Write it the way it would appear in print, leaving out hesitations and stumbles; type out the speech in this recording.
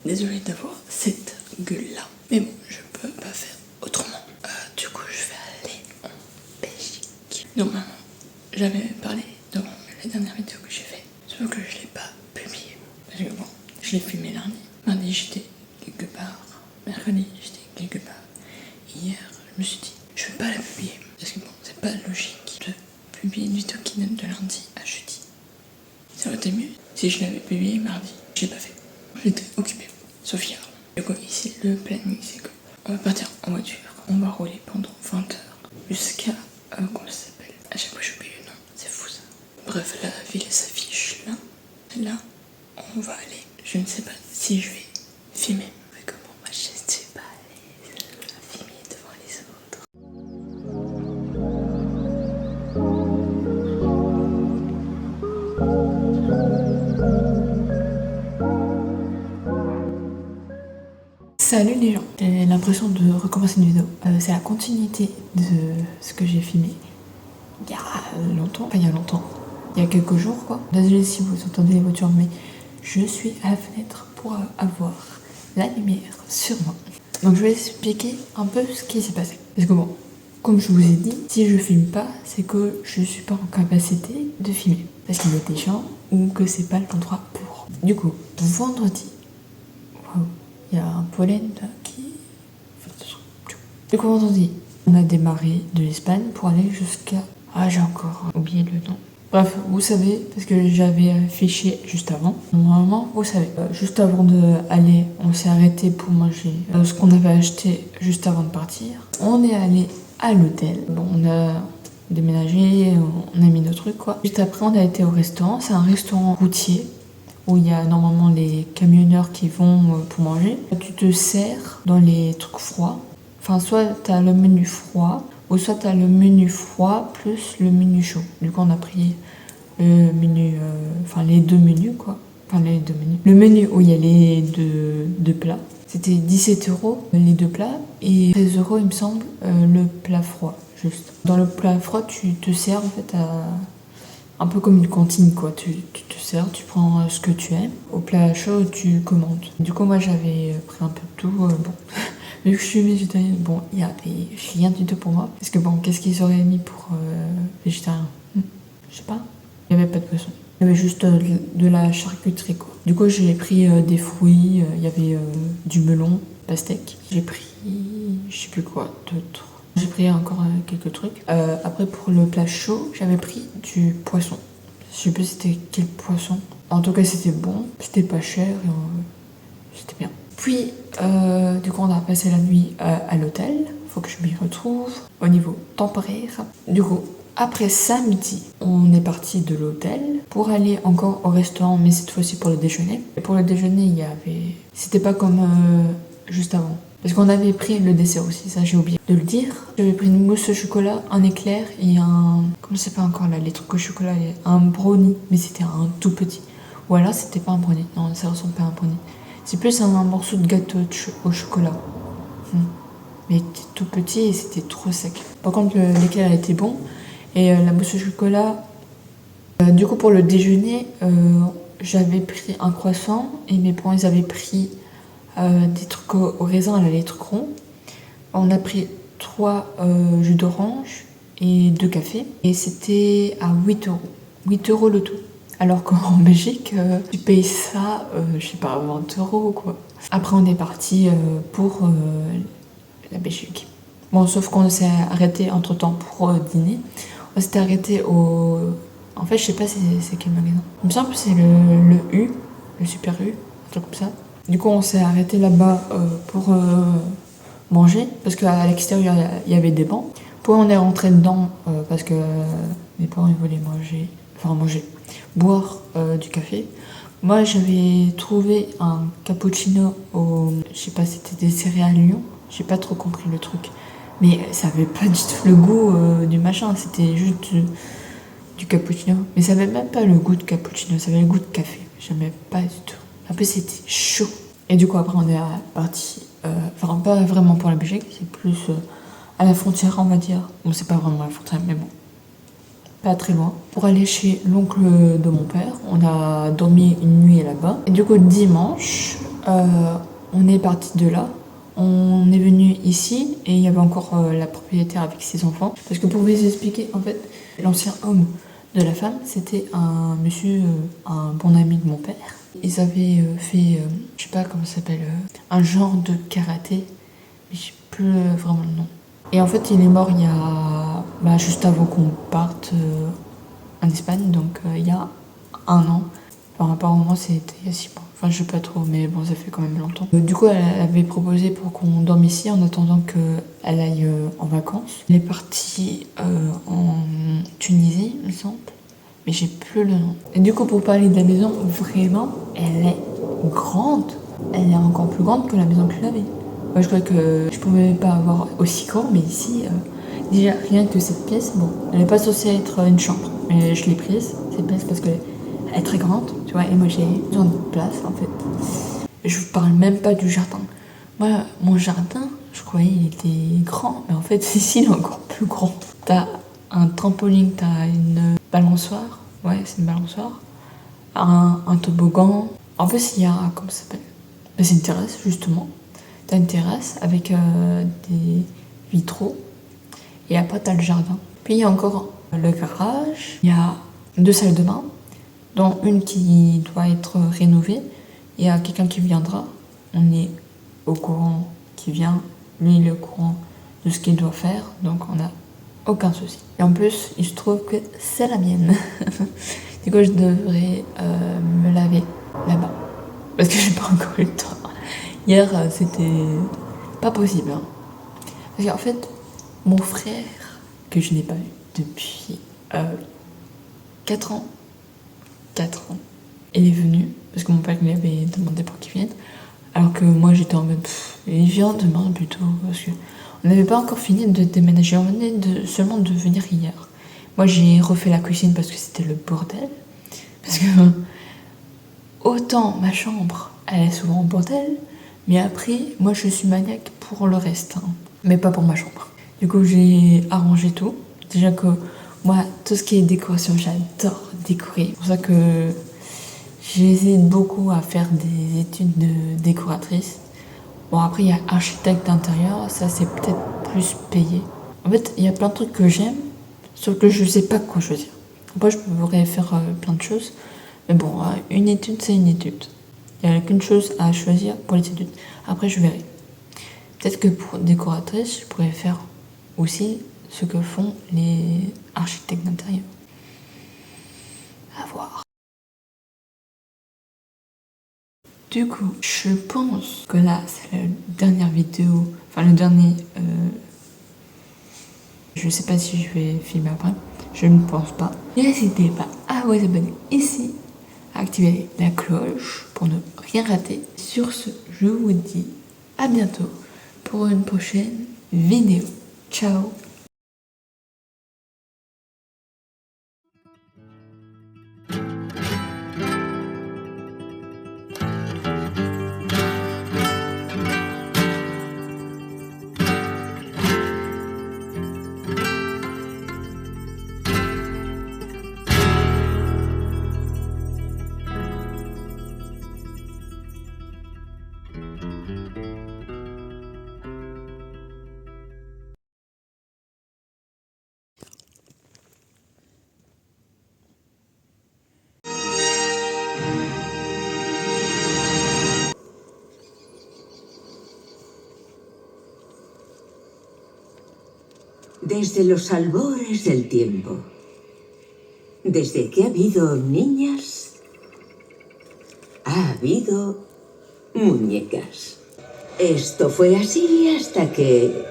Désolée d'avoir cette gueule là, mais bon, je peux pas faire autrement. Du coup, je vais aller en Belgique. Normalement, j'avais parlé dans la dernière vidéo que j'ai faite, sauf que je l'ai pas publiée. Parce que bon, je l'ai filmé lundi. Mardi, j'étais quelque part. Mercredi, j'étais quelque part. Hier, je me suis dit, je vais pas la publier. Parce que bon, c'est pas logique de publier une vidéo qui date de lundi à jeudi. Ça aurait été mieux si je l'avais publié mardi. Je l'ai pas fait. J'étais occupée. Sauf hier. Du coup, ici, le planning, c'est que on va partir en voiture. On va rouler pendant 20 heures jusqu'à, comment ça s'appelle? À chaque fois, j'oublie le nom. C'est fou, ça. Bref, la ville s'affiche là. Là, on va aller. Je ne sais pas si je vais filmer. Mais comment moi, je ne suis pas à l'aise à filmer devant les autres. Salut les gens, j'ai l'impression de recommencer une vidéo. C'est la continuité de ce que j'ai filmé il y a longtemps, enfin il y a longtemps, il y a quelques jours quoi. Désolée si vous entendez les voitures, mais je suis à la fenêtre pour avoir la lumière sur moi. Donc je vais expliquer un peu ce qui s'est passé. Parce que bon, comme je vous ai dit, si je filme pas, c'est que je suis pas en capacité de filmer. Parce qu'il y a des gens ou que c'est pas l'endroit pour. Du coup, vendredi, waouh, il y a un pollen là qui... Du coup, vendredi, on a démarré de l'Espagne pour aller jusqu'à... Ah, j'ai encore oublié le nom. Bref, vous savez, parce que j'avais affiché juste avant. Normalement, vous savez, juste avant d'aller, on s'est arrêté pour manger ce qu'on avait acheté juste avant de partir. On est allé à l'hôtel. Bon, on a déménagé, on a mis nos trucs, quoi. Juste après, on a été au restaurant. C'est un restaurant routier où il y a normalement les camionneurs qui vont pour manger. Tu te sers dans les trucs froids. Enfin, soit t'as le menu froid, ou soit t'as le menu froid plus le menu chaud. Du coup, on a pris le menu, les deux menus, quoi. Enfin, les deux menus. Le menu où il y a les deux plats. C'était 17 € les deux plats, et 13 €, il me semble, le plat froid, juste. Dans le plat froid, tu te sers, en fait, un peu comme une cantine, quoi. Tu te sers, tu prends ce que tu aimes. Au plat chaud, tu commandes. Du coup, moi, j'avais pris un peu de tout. Bon, vu que je suis végétarienne, bon, il n'y avait rien du tout pour moi. Parce que bon, qu'est-ce qu'ils auraient mis pour végétarien? Je sais pas. Il n'y avait pas de poisson. Il y avait juste de la charcuterie, quoi. Du coup, j'ai pris des fruits. Il y avait du melon, pastèque. J'ai pris, je sais plus quoi d'autre. J'ai pris encore quelques trucs. Après, pour le plat chaud, j'avais pris du poisson. Je sais plus c'était quel poisson. En tout cas, c'était bon. C'était pas cher. C'était bien. Puis, du coup, on a passé la nuit à l'hôtel. Faut que je m'y retrouve au niveau temporaire. Du coup, après samedi, on est parti de l'hôtel pour aller encore au restaurant, mais cette fois-ci pour le déjeuner. Et pour le déjeuner, il y avait... C'était pas comme juste avant. Parce qu'on avait pris le dessert aussi, ça j'ai oublié de le dire. J'avais pris une mousse au chocolat, un éclair et un... Comment c'est pas encore là, les trucs au chocolat, un brownie. Mais c'était un tout petit. Ou alors c'était pas un brownie, non, ça ressemble pas à un brownie. C'est plus un morceau de gâteau au chocolat. Mais il était tout petit et c'était trop sec. Par contre, l'éclair était bon. Et la mousse au chocolat... du coup, pour le déjeuner, j'avais pris un croissant. Et mes parents, ils avaient pris des trucs au raisin, là, les trucs ronds. On a pris 3 jus d'orange et 2 cafés. Et c'était à 8 €. 8 € le tout. Alors qu'en Belgique, tu payes ça, je sais pas, 20 € quoi. Après, on est parti pour la Belgique. Bon, sauf qu'on s'est arrêté entre-temps pour dîner. On s'était arrêté au... En fait, je sais pas c'est quel magasin. Il me semble que c'est le U, le Super U, un truc comme ça. Du coup, on s'est arrêté là-bas pour manger, parce qu'à l'extérieur, il y avait des bancs. Puis on est rentré dedans parce que mes parents ils voulaient boire du café. Moi, j'avais trouvé un cappuccino au... Je sais pas, c'était des céréales Lyon. J'ai pas trop compris le truc. Mais ça avait pas du tout le goût du machin. C'était juste du cappuccino. Mais ça avait même pas le goût de cappuccino. Ça avait le goût de café. J'aimais pas du tout. En plus, c'était chaud. Et du coup, après, on est parti... pas vraiment pour la Belgique. C'est plus à la frontière, on va dire. Bon, c'est pas vraiment à la frontière, mais bon. pas très loin, pour aller chez l'oncle de mon père. On a dormi une nuit là-bas. Et du coup, dimanche, on est parti de là. On est venu ici et il y avait encore la propriétaire avec ses enfants. Parce que pour vous expliquer, en fait, l'ancien homme de la femme, c'était un monsieur, un bon ami de mon père. Ils avaient fait, je sais pas comment ça s'appelle, un genre de karaté, mais je sais plus vraiment le nom. Et en fait, il est mort il y a juste avant qu'on parte en Espagne, donc il y a un an. Enfin, apparemment, c'était il y a 6 mois. Enfin, je sais pas trop, mais bon, ça fait quand même longtemps. Du coup, elle avait proposé pour qu'on dorme ici en attendant qu'elle aille en vacances. Elle est partie en Tunisie, il me semble, mais j'ai plus le nom. Et du coup, pour parler de la maison, vraiment, elle est grande. Elle est encore plus grande que la maison que j'avais. Moi, je crois que je pouvais pas avoir aussi grand, mais ici, déjà, rien que cette pièce, bon, elle n'est pas censée être une chambre, mais je l'ai prise, cette pièce, parce qu'elle est très grande, tu vois, et moi j'ai besoin de place, en fait. Je vous parle même pas du jardin. Moi, mon jardin, je croyais il était grand, mais en fait, ici, il est encore plus grand. T'as un trampoline, t'as une balançoire, ouais, c'est une balançoire, un toboggan. En plus, il y a, comment ça s'appelle? C'est une terrasse, justement. T'as une terrasse avec des vitraux et après t'as le jardin. Puis il y a encore le garage, il y a 2 salles de bain, dont une qui doit être rénovée. Il y a quelqu'un qui viendra, on est au courant qui vient, lui il est au courant de ce qu'il doit faire, donc on n'a aucun souci. Et en plus, il se trouve que c'est la mienne. Du coup, je devrais me laver là-bas, parce que j'ai pas encore eu le temps. Hier, c'était pas possible. Hein. Parce qu'en fait, mon frère, que je n'ai pas eu depuis 4 ans, 4 ans, il est venu, parce que mon père lui avait demandé pour qu'il vienne, alors que moi j'étais en mode, il vient demain plutôt, parce que on n'avait pas encore fini de déménager, on venait seulement de venir hier. Moi j'ai refait la cuisine parce que c'était le bordel, parce que autant ma chambre, elle est souvent en bordel, mais après, moi je suis maniaque pour le reste, hein, mais pas pour ma chambre. Du coup, j'ai arrangé tout. Déjà que moi, tout ce qui est décoration, j'adore décorer. C'est pour ça que j'hésite beaucoup à faire des études de décoratrice. Bon, après, il y a architecte d'intérieur, ça c'est peut-être plus payé. En fait, il y a plein de trucs que j'aime, sauf que je sais pas quoi choisir. Après, je pourrais faire plein de choses, mais bon, une étude, c'est une étude. Il n'y a qu'une chose à choisir pour les études. Après, je verrai. Peut-être que pour décoratrice, je pourrais faire aussi ce que font les architectes d'intérieur. À voir. Du coup, je pense que là, c'est la dernière vidéo, enfin le dernier... je sais pas si je vais filmer après, je ne pense pas. N'hésitez pas à vous abonner ici, à activer la cloche pour ne rien rater. Sur ce, je vous dis à bientôt pour une prochaine vidéo. Ciao! Desde los albores del tiempo, desde que ha habido niñas, ha habido muñecas. Esto fue así hasta que